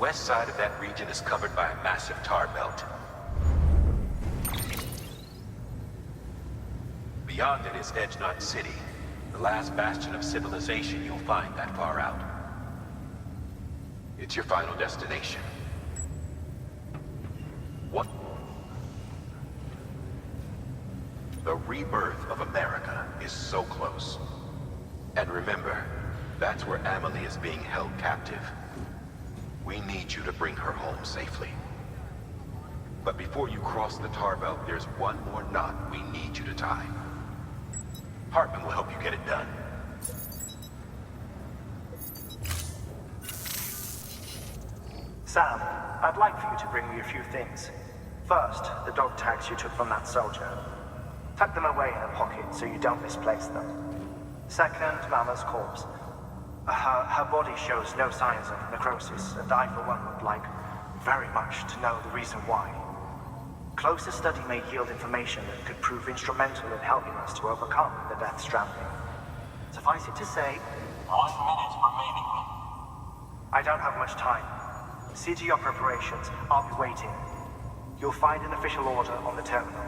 west side of that region is covered by a massive tar belt. Beyond it is Edgenot City, the last bastion of civilization you'll find that far out. It's your final destination. What? The rebirth of America is so close. And remember, that's where Amelie is being held captive. We need you to bring her home safely. But before you cross the tar belt, there's one more knot we need you to tie. Heartman will help you get it done. Sam, I'd like for you to bring me a few things. First, the dog tags you took from that soldier. Tuck them away in a pocket so you don't misplace them. Second, Mama's corpse. Her body shows no signs of necrosis, and I, for one, would like very much to know the reason why. Closer study may yield information that could prove instrumental in helping us to overcome the Death Stranding. Suffice it to say, 1 minute remaining. I don't have much time. See to your preparations. I'll be waiting. You'll find an official order on the terminal.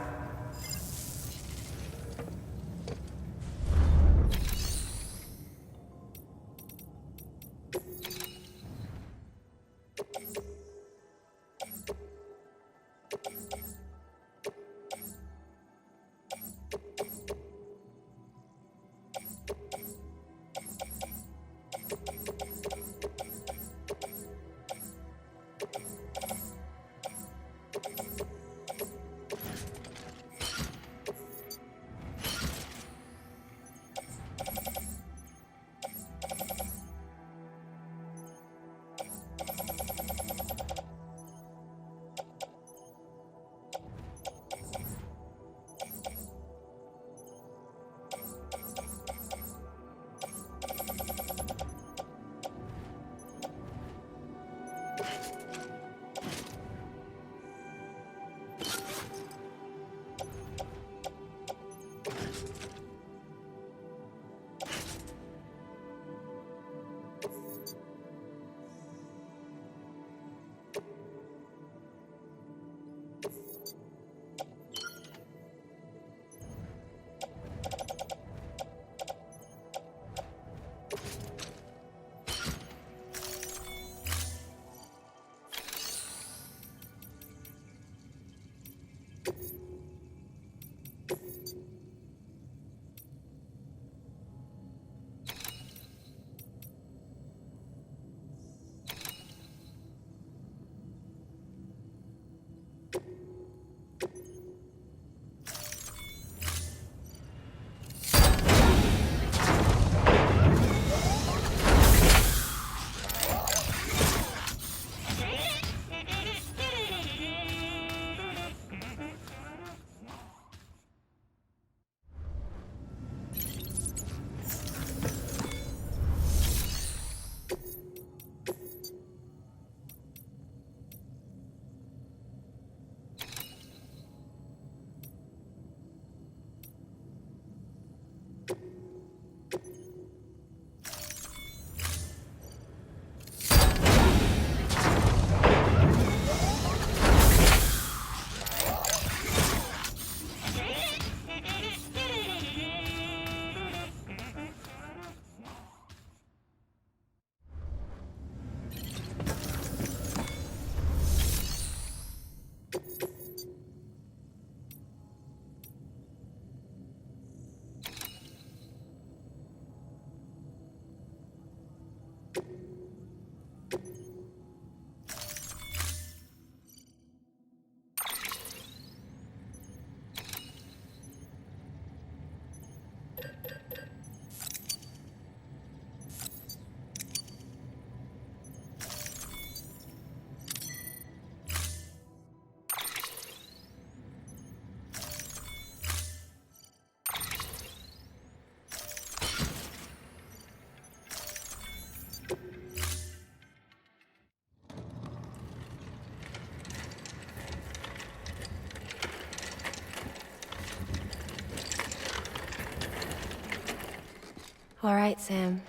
All right, Sam.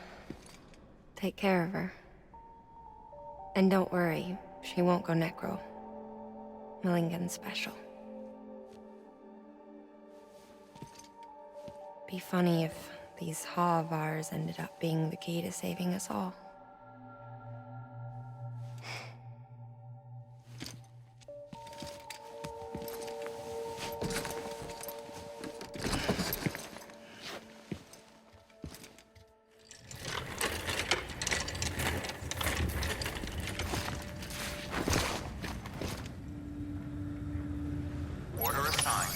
Take care of her. And don't worry, she won't go necro. Millingen's special. Be funny if these Ha of ours ended up being the key to saving us all. Order assigned.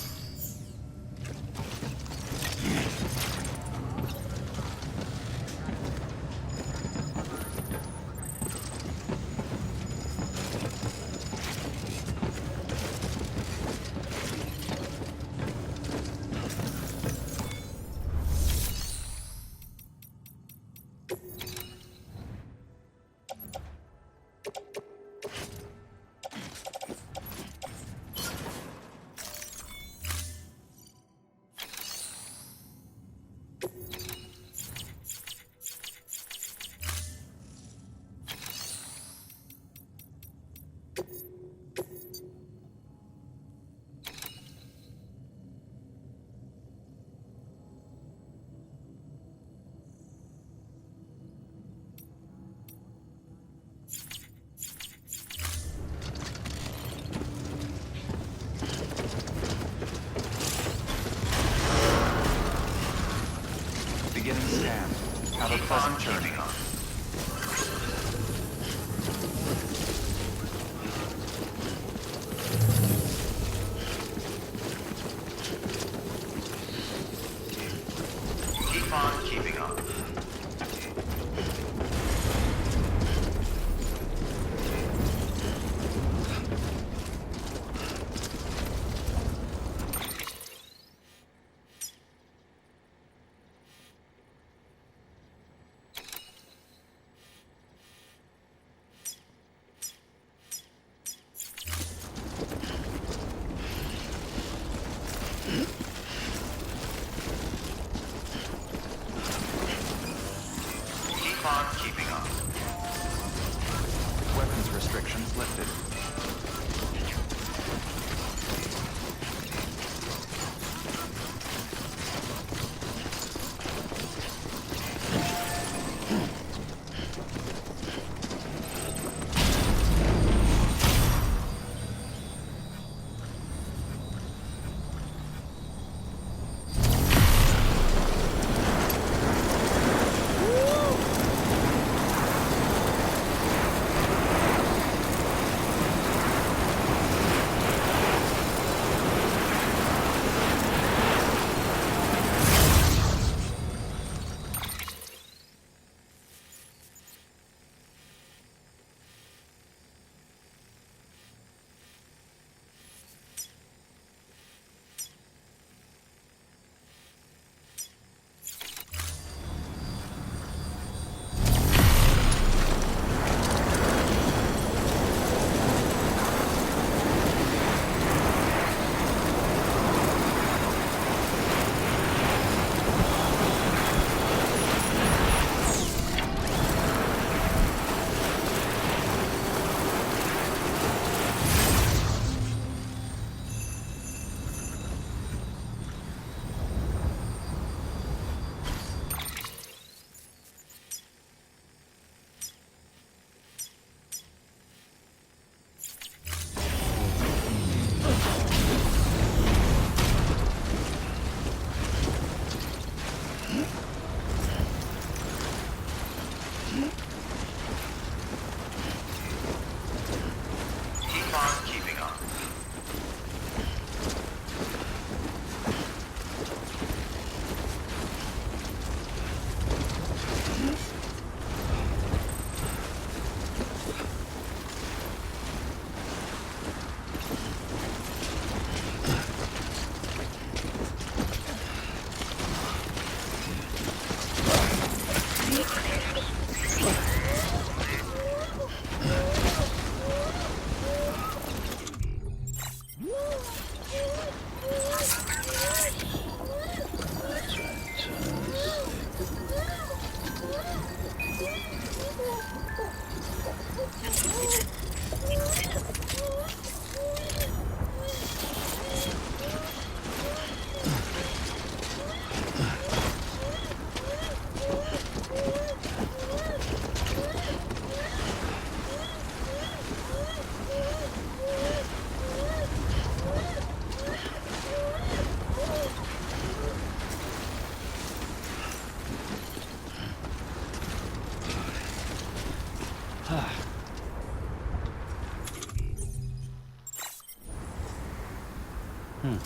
Beginning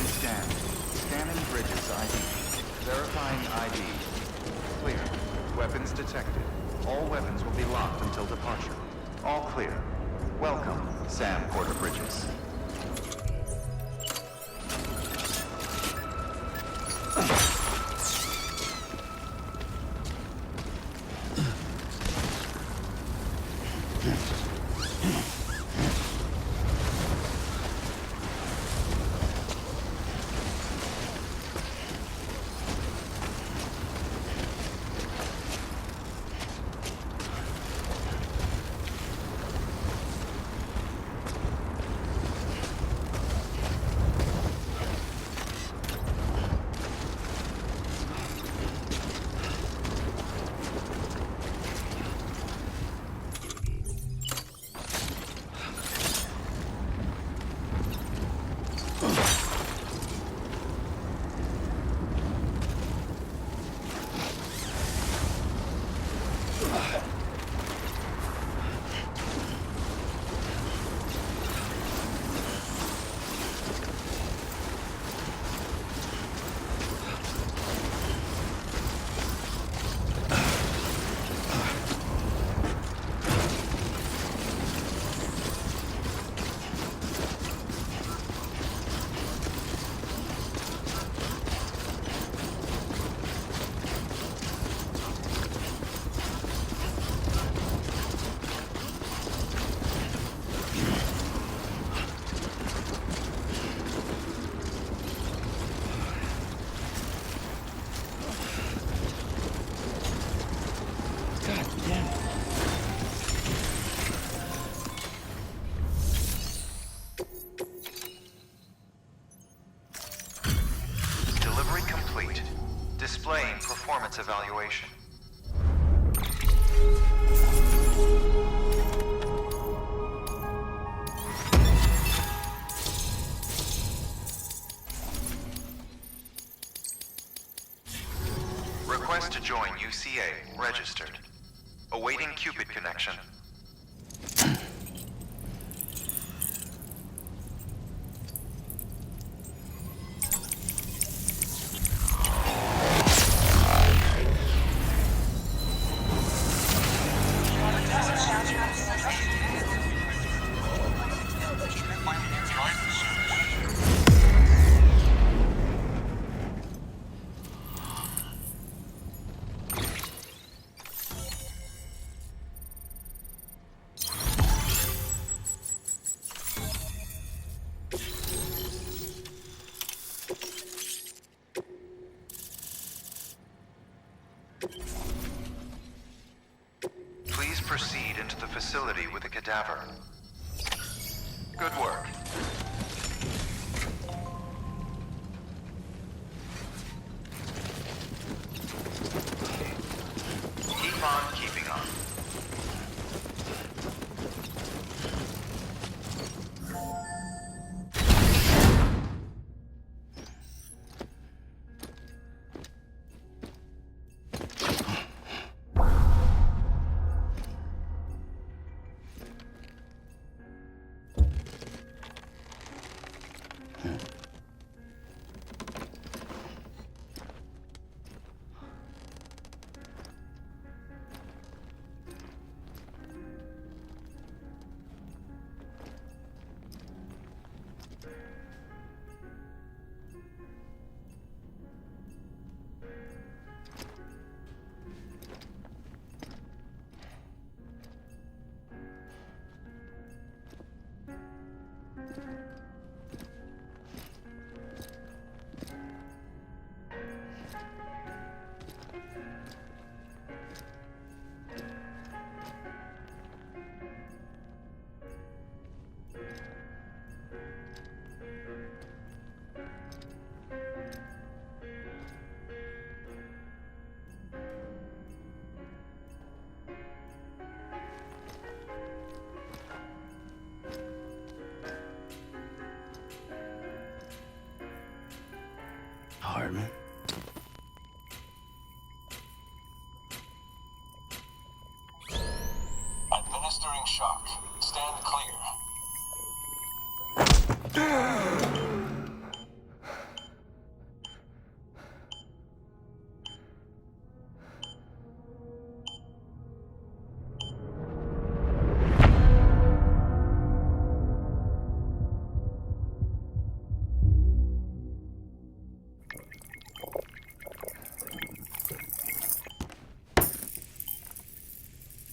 scan. Scanning bridges ID. Verifying ID. Clear. Weapons detected. All weapons will be locked until departure. All clear. Welcome, Sam Porter Bridges. Delivery complete. Displaying performance evaluation. Request to join UCA. Registered. Awaiting Cupid connection. Please proceed into the facility with the cadaver. Good work. Keep on keeping on.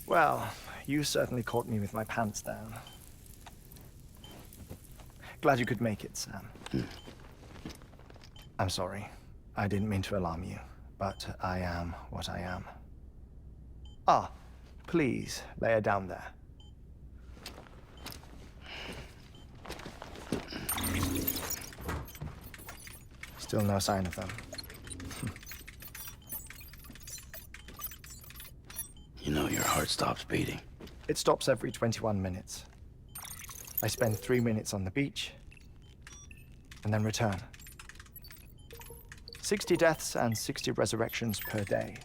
Well, you certainly caught me with my pants down. Glad you could make it, Sam. I'm sorry. I didn't mean to alarm you, but I am what I am. Ah, please, lay her down there. Still no sign of them. You know your heart stops beating. It stops every 21 minutes. I spend 3 minutes on the beach, and then return. 60 deaths and 60 resurrections per day.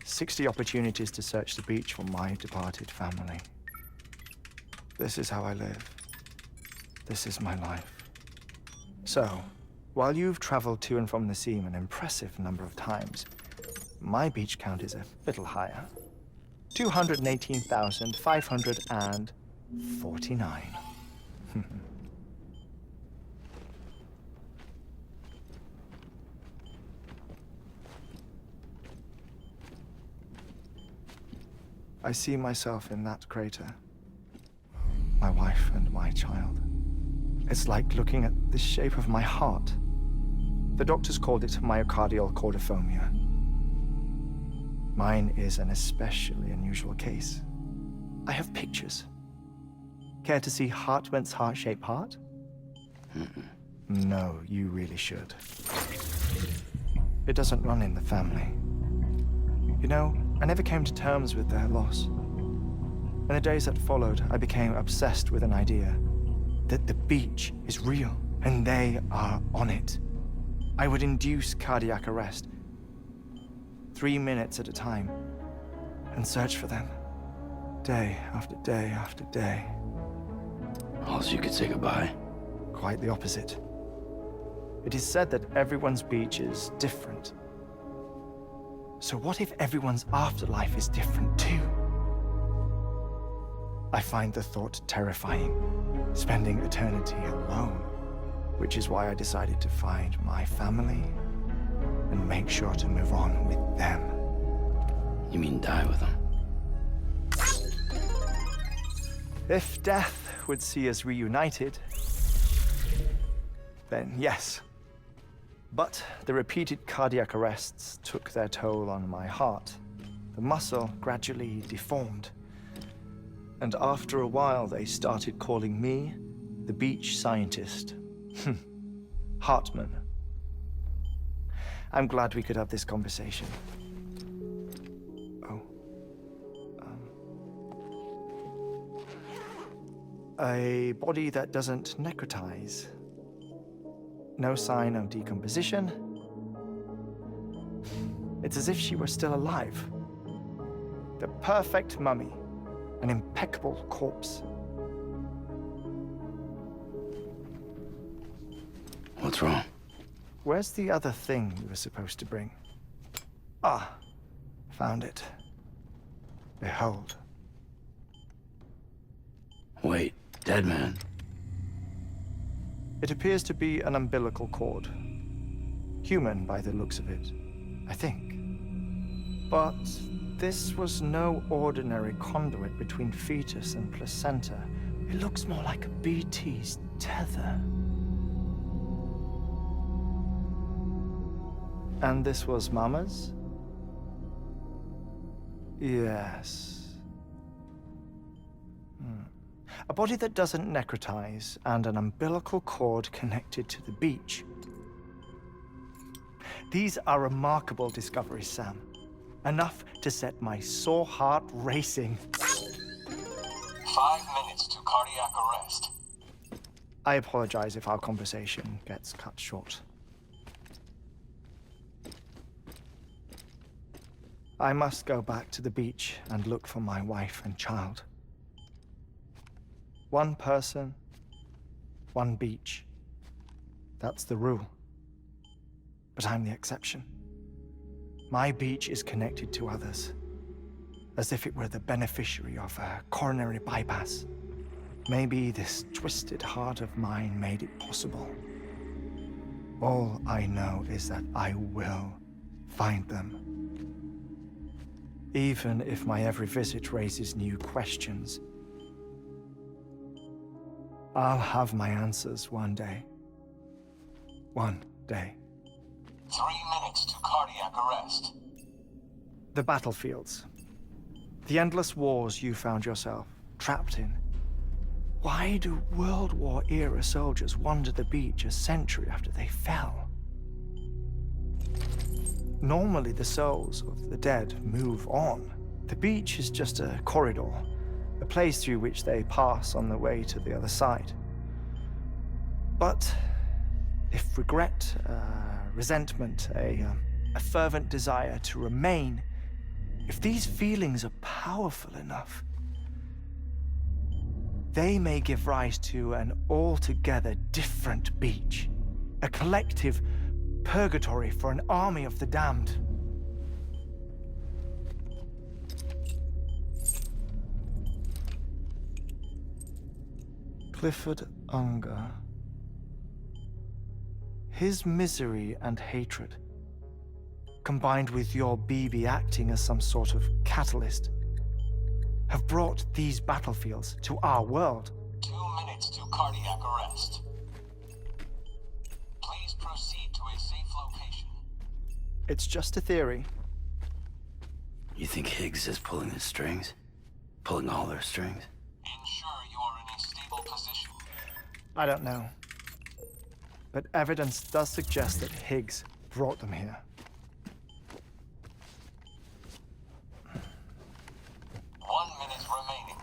60 opportunities to search the beach for my departed family. This is how I live. This is my life. So, while you've traveled to and from the seam an impressive number of times, my beach count is a little higher. 218,549. I see myself in that crater. My wife and my child. It's like looking at the shape of my heart. The doctors called it myocardial cordophobia. Mine is an especially unusual case. I have pictures. Care to see Heartman's heart-shaped heart? No, you really should. It doesn't run in the family. You know, I never came to terms with their loss. In the days that followed, I became obsessed with an idea that the beach is real and they are on it. I would induce cardiac arrest, 3 minutes at a time, and search for them, day after day after day. Also, you could say goodbye. Quite the opposite. It is said that everyone's beach is different. So what if everyone's afterlife is different too? I find the thought terrifying, spending eternity alone, which is why I decided to find my family and make sure to move on with them. You mean die with them? If death would see us reunited, then yes. But the repeated cardiac arrests took their toll on my heart. The muscle gradually deformed. And after a while, they started calling me the beach scientist. Heartman. I'm glad we could have this conversation. Oh. A body that doesn't necrotize. No sign of decomposition. It's as if she were still alive. The perfect mummy. An impeccable corpse. What's wrong? Where's the other thing you were supposed to bring? Ah, found it. Behold. Wait, dead man. It appears to be an umbilical cord. Human by the looks of it, I think. But this was no ordinary conduit between fetus and placenta. It looks more like a BT's tether. And this was Mama's? Yes. A body that doesn't necrotize and an umbilical cord connected to the beach. These are remarkable discoveries, Sam. Enough to set my sore heart racing. 5 minutes to cardiac arrest. I apologize if our conversation gets cut short. I must go back to the beach and look for my wife and child. One person, one beach. That's the rule. But I'm the exception. My beach is connected to others, as if it were the beneficiary of a coronary bypass. Maybe this twisted heart of mine made it possible. All I know is that I will find them. even if my every visit raises new questions. I'll have my answers one day. One day. 3 minutes to cardiac arrest. The battlefields. The endless wars you found yourself trapped in. Why do World War-era soldiers wander the beach a century after they fell? Normally, the souls of the dead move on. The beach is just a corridor, a place through which they pass on the way to the other side. But if regret, resentment, a fervent desire to remain, if these feelings are powerful enough, they may give rise to an altogether different beach, a collective purgatory for an army of the damned. Clifford Unger. His misery and hatred, combined with your BB acting as some sort of catalyst, have brought these battlefields to our world. 2 minutes to cardiac arrest. Please proceed to a safe location. It's just a theory. You think Higgs is pulling the strings? Pulling all their strings? Ensure you are in a stable position. I don't know. But evidence does suggest that Higgs brought them here. 1 minute remaining.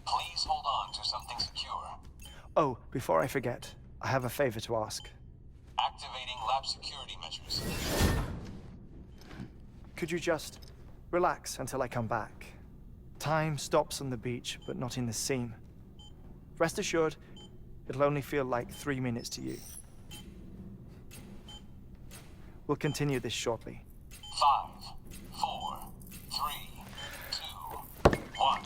Please hold on to something secure. Oh, before I forget, I have a favor to ask. Activating lab security measures. Could you just relax until I come back? Time stops on the beach, but not in the scene. Rest assured, it'll only feel like 3 minutes to you. We'll continue this shortly. 5, 4, 3, 2, 1.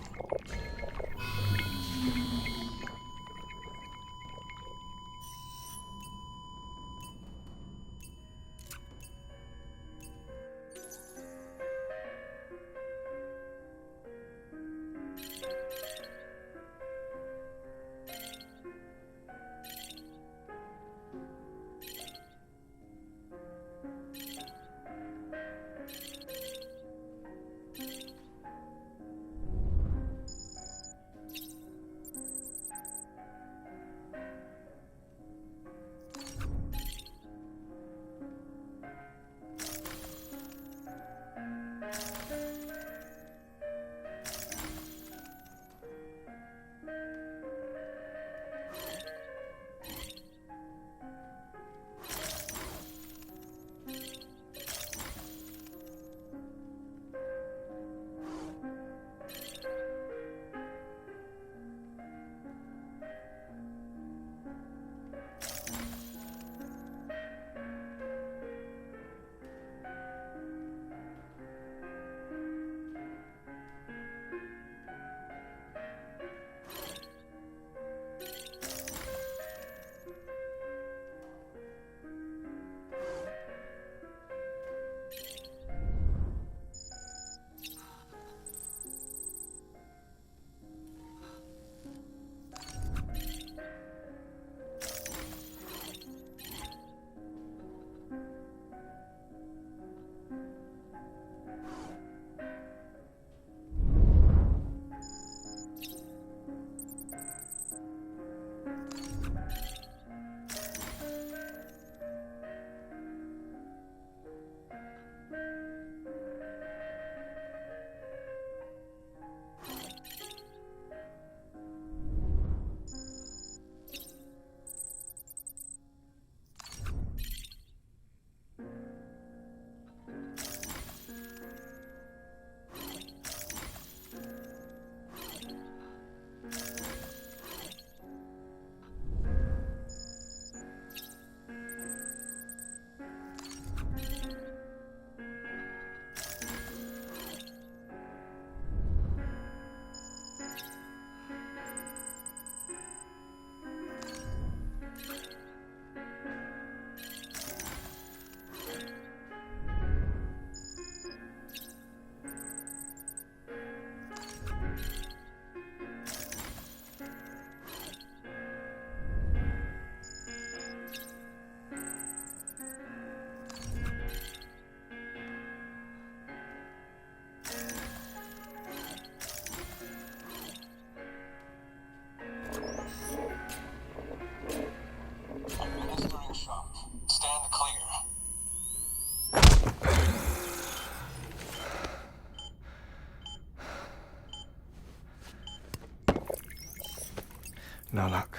No luck.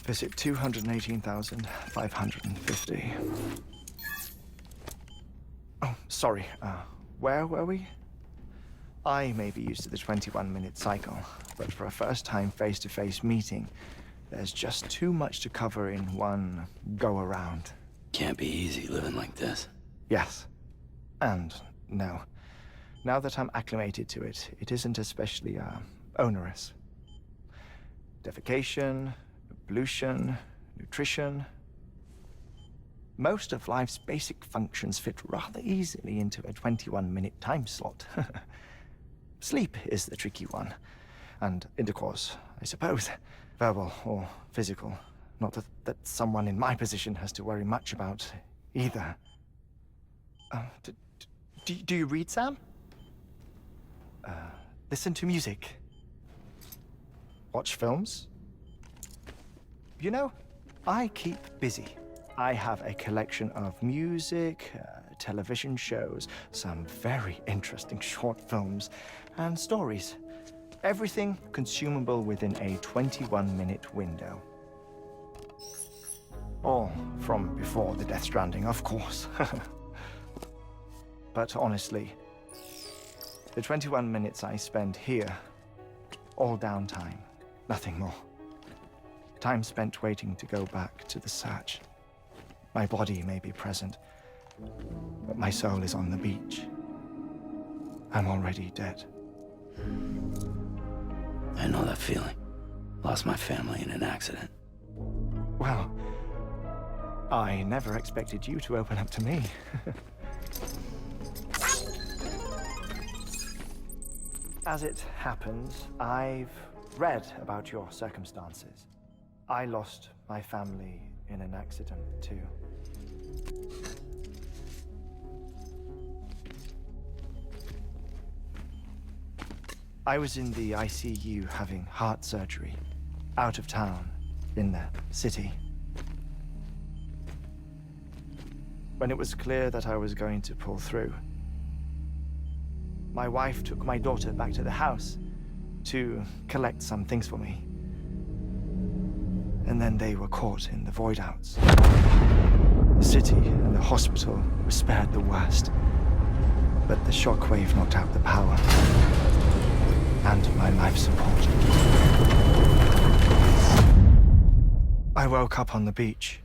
Visit 218,550. Oh, sorry. Where were we? I may be used to the 21-minute cycle, but for a first-time face-to-face meeting, there's just too much to cover in one go-around. Can't be easy living like this. Yes. And no. Now that I'm acclimated to it, it isn't especially, onerous. Defecation, pollution, nutrition. Most of life's basic functions fit rather easily into a 21-minute time slot. Sleep is the tricky one. And intercourse, I suppose. Verbal or physical. Not that someone in my position has to worry much about either. Do you read, Sam? Listen to music. Watch films? You know, I keep busy. I have a collection of music, television shows, some very interesting short films, and stories. Everything consumable within a 21-minute window. All from before the Death Stranding, of course. But honestly, the 21 minutes I spend here, all downtime, nothing more. Time spent waiting to go back to the search. My body may be present, but my soul is on the beach. I'm already dead. I know that feeling. Lost my family in an accident. Well, I never expected you to open up to me. As it happens, I've read about your circumstances. I lost my family in an accident, too. I was in the ICU having heart surgery, out of town, in the city. When it was clear that I was going to pull through, my wife took my daughter back to the house to collect some things for me. And then they were caught in the void-outs. The city and the hospital were spared the worst, but the shockwave knocked out the power and my life support. I woke up on the beach.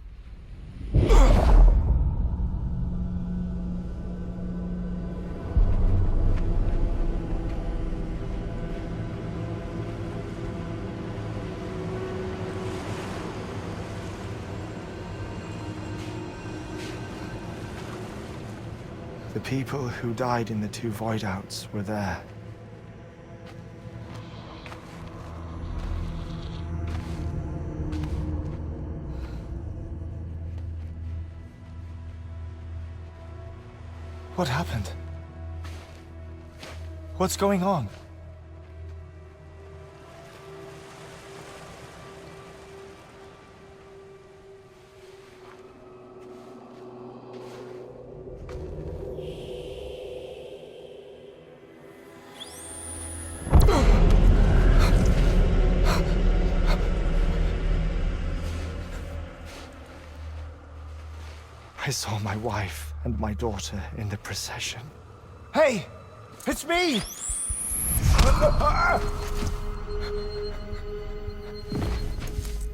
The people who died in the two void-outs were there. What happened? What's going on? I saw my wife and my daughter in the procession. Hey! It's me!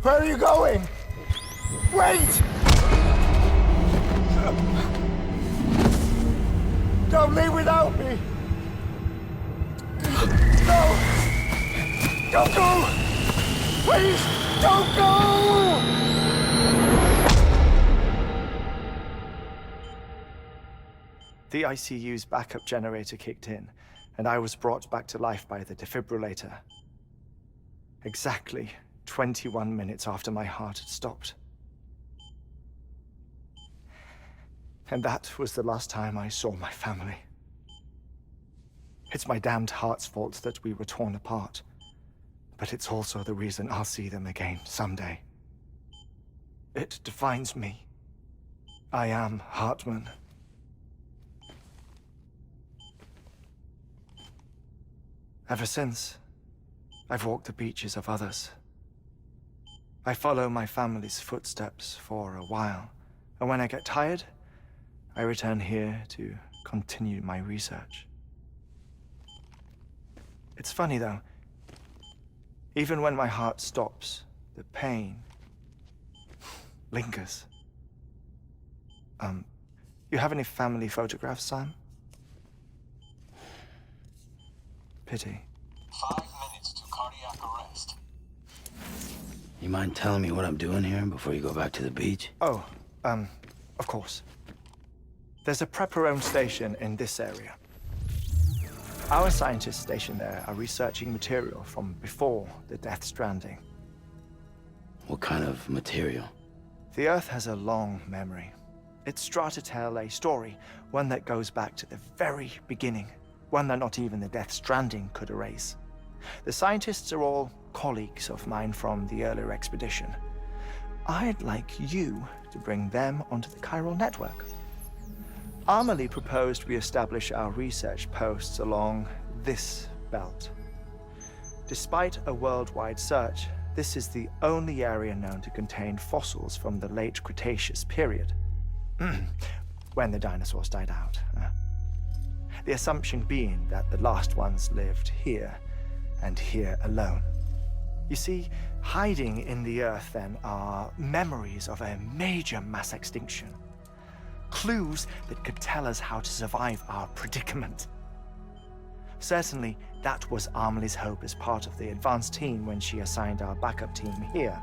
Where are you going? Wait! Don't leave without me! No! Don't go! Please, don't go! The ICU's backup generator kicked in, and I was brought back to life by the defibrillator. Exactly 21 minutes after my heart had stopped. And that was the last time I saw my family. It's my damned heart's fault that we were torn apart, but it's also the reason I'll see them again someday. It defines me. I am Heartman. Ever since, I've walked the beaches of others I follow my family's footsteps for a while, and when I get tired, I return here to continue my research. It's funny, though. Even when my heart stops, the pain lingers. You have any family photographs, Sam? Pity. 5 minutes to cardiac arrest. You mind telling me what I'm doing here before you go back to the beach? Oh, of course. There's a prep-your-own station in this area. Our scientists stationed there are researching material from before the Death Stranding. What kind of material? The Earth has a long memory. It's trying to tell a story, one that goes back to the very beginning, one that not even the Death Stranding could erase. The scientists are all colleagues of mine from the earlier expedition. I'd like you to bring them onto the chiral network. Amelie proposed we establish our research posts along this belt. Despite a worldwide search, this is the only area known to contain fossils from the late Cretaceous period, when the dinosaurs died out. The assumption being that the last ones lived here, and here alone. You see, hiding in the Earth then are memories of a major mass extinction. Clues that could tell us how to survive our predicament. Certainly, that was Amelie's hope as part of the advanced team when she assigned our backup team here.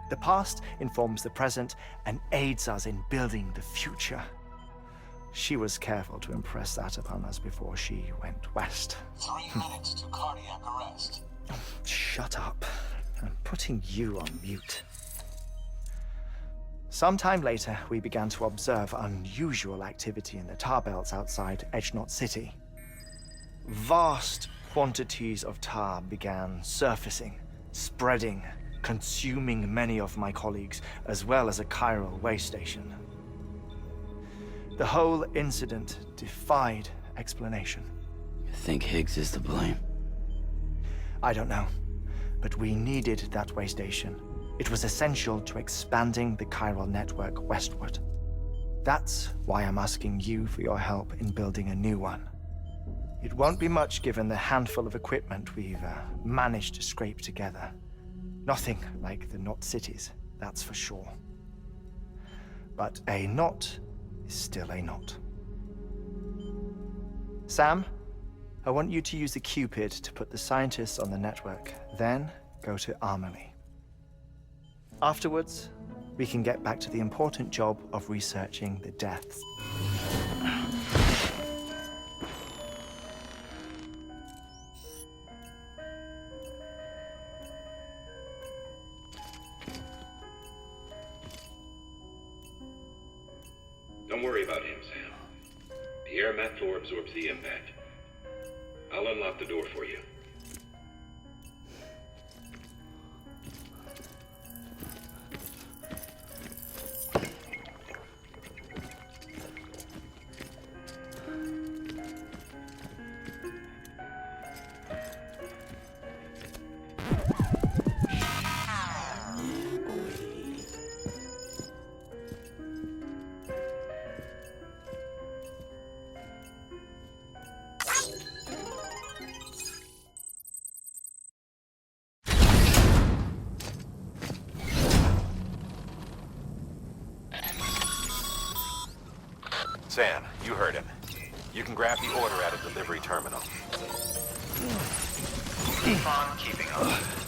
The past informs the present and aids us in building the future. She was careful to impress that upon us before she went west. 3 minutes to cardiac arrest. Shut up. I'm putting you on mute. Sometime later, we began to observe unusual activity in the tar belts outside Edgenot City. Vast quantities of tar began surfacing, spreading, consuming many of my colleagues, as well as a chiral way station. The whole incident defied explanation. You think Higgs is to blame? I don't know, but we needed that way station. It was essential to expanding the chiral network westward. That's why I'm asking you for your help in building a new one. It won't be much given the handful of equipment we've managed to scrape together. Nothing like the knot cities, that's for sure. But a knot is still a knot. Sam, I want you to use the Cupid to put the scientists on the network, then go to Amelie. Afterwards, we can get back to the important job of researching the deaths. Don't worry about him, Sam. The air mat floor absorbs the impact. I'll unlock the door for you. Sam, you heard him. You can grab the order at a delivery terminal. Keep on keeping up.